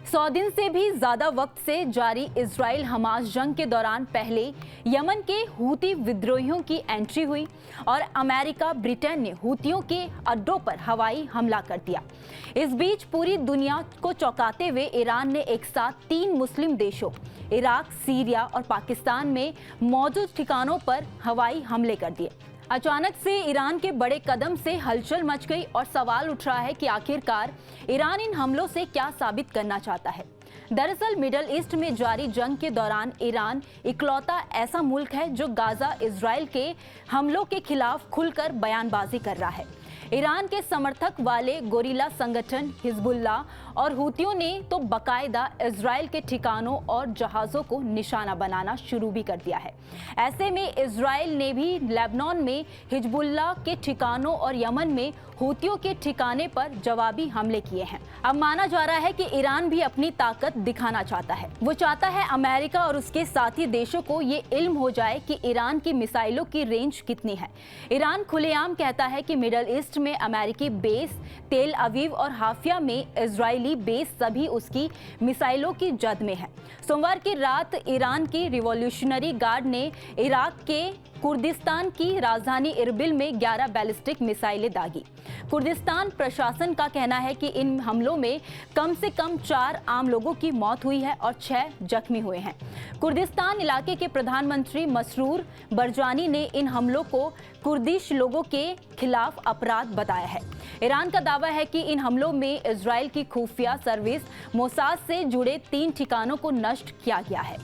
100 दिन से भी ज्यादा वक्त से जारी इजराइल हमास जंग के दौरान पहले यमन के हूती विद्रोहियों की एंट्री हुई और अमेरिका ब्रिटेन ने हूतियों के अड्डों पर हवाई हमला कर दिया। इस बीच पूरी दुनिया को चौंकाते हुए ईरान ने एक साथ 3 मुस्लिम देशों इराक, सीरिया और पाकिस्तान में मौजूद ठिकानों पर हवाई हमले कर दिए। अचानक से ईरान के बड़े कदम से हलचल मच गई और सवाल उठ रहा है कि आखिरकार ईरान इन हमलों से क्या साबित करना चाहता है। दरअसल मिडल ईस्ट में जारी जंग के दौरान ईरान इकलौता ऐसा मुल्क है जो गाजा इजराइल के हमलों के खिलाफ खुलकर बयानबाजी कर रहा है। ईरान के समर्थक वाले गोरिल्ला संगठन हिजबुल्लाह और हूतियों ने तो बाकायदा इजराइल के ठिकानों और जहाज़ों को निशाना बनाना शुरू भी कर दिया है। ऐसे में इजराइल ने भी लेबनान में हिजबुल्लाह के ठिकानों और यमन में हूतियों के ठिकाने पर जवाबी हमले किए हैं। अब माना जा रहा है कि ईरान भी अपनी ताकत दिखाना चाहता है। वो चाहता है अमेरिका और उसके साथी देशों को ये इल्म हो जाए कि ईरान की मिसाइलों की रेंज कितनी है। ईरान खुलेआम कहता है कि मिडल ईस्ट में अमेरिकी बेस, तेल अवीव और हाफिया में इजरायली बेस सभी उसकी मिसाइलों की जद में है। सोमवार की रात ईरान की रिवॉल्यूशनरी गार्ड ने इराक के कुर्दिस्तान की राजधानी इरबिल में 11 बैलिस्टिक मिसाइलें दागी। कुर्दिस्तान प्रशासन का कहना है कि इन हमलों में कम से कम 4 आम लोगों की मौत हुई है और 6 जख्मी हुए हैं। कुर्दिस्तान इलाके के प्रधानमंत्री मसरूर बरजानी ने इन हमलों को कुर्दिश लोगों के खिलाफ अपराध बताया है। ईरान का दावा है कि इन हमलों में इजराइल की खुफिया सर्विस मोसाद से जुड़े 3 ठिकानों को नष्ट किया गया है।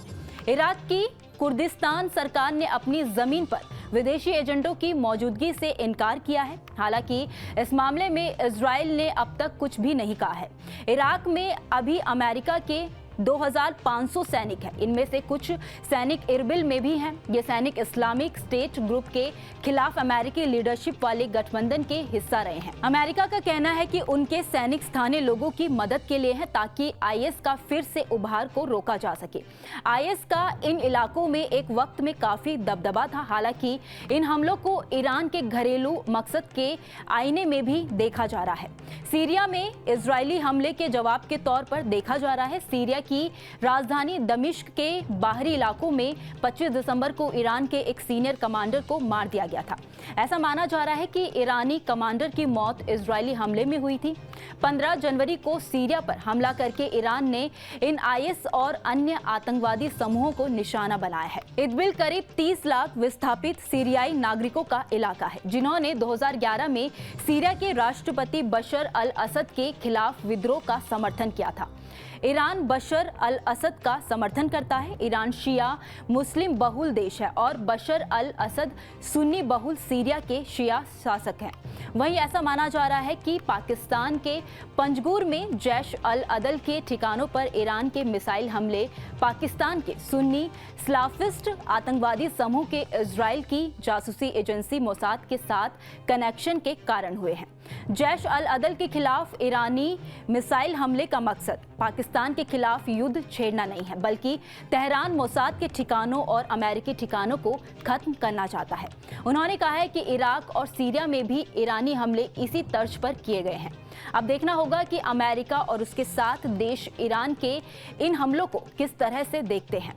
इराक की कुर्दिस्तान सरकार ने अपनी जमीन पर विदेशी एजेंटों की मौजूदगी से इनकार किया है। हालांकि इस मामले में इजराइल ने अब तक कुछ भी नहीं कहा है। इराक में अभी अमेरिका के 2500 सैनिक हैं। इनमें से कुछ सैनिक इरबिल में भी हैं। ये सैनिक इस्लामिक स्टेट ग्रुप के खिलाफ अमेरिकी लीडरशिप वाले गठबंधन के हिस्सा रहे हैं। अमेरिका का कहना है कि उनके सैनिक स्थानीय लोगों की मदद के लिए हैं ताकि आईएस का फिर से उभार को रोका जा सके। आईएस का इन इलाकों में एक वक्त में काफी दबदबा था। हालांकि इन हमलों को ईरान के घरेलू मकसद के आईने में भी देखा जा रहा है। सीरिया में इजरायली हमले के जवाब के तौर पर देखा जा रहा है। सीरिया की राजधानी दमिश्क के बाहरी इलाकों में 25 दिसंबर को ईरान के एक सीनियर कमांडर को मार दिया गया था। ऐसा माना जा रहा है कि ईरानी कमांडर की मौत इजरायली हमले में हुई थी। 15 जनवरी को सीरिया पर हमला करके ईरान ने इन आईएस और अन्य आतंकवादी समूहों को निशाना बनाया है। इदबिल करीब 30 लाख विस्थापित सीरियाई नागरिकों का इलाका है, जिन्होंने 2011 में सीरिया के राष्ट्रपति बशर अल असद के खिलाफ विद्रोह का समर्थन किया था। ईरान बशर अल असद का समर्थन करता है। ईरान शिया मुस्लिम बहुल देश है और बशर अल असद सुन्नी बहुल सीरिया के शिया शासक हैं। वहीं ऐसा माना जा रहा है कि पाकिस्तान के पंजगुर में जैश अल अदल के ठिकानों पर ईरान के मिसाइल हमले पाकिस्तान के सुन्नी सलाफिस्ट आतंकवादी समूह के इजराइल की जासूसी एजेंसी मोसाद के साथ कनेक्शन के कारण हुए हैं। जैश अल अदल के खिलाफ ईरानी मिसाइल हमले का मकसद पाकिस्तान के खिलाफ युद्ध छेड़ना नहीं है, बल्कि तेहरान मोसाद के ठिकानों और अमेरिकी ठिकानों को खत्म करना चाहता है। उन्होंने कहा है कि इराक और सीरिया में भी ईरानी हमले इसी तर्ज पर किए गए हैं। अब देखना होगा कि अमेरिका और उसके साथ देश ईरान के इन हमलों को किस तरह से देखते हैं।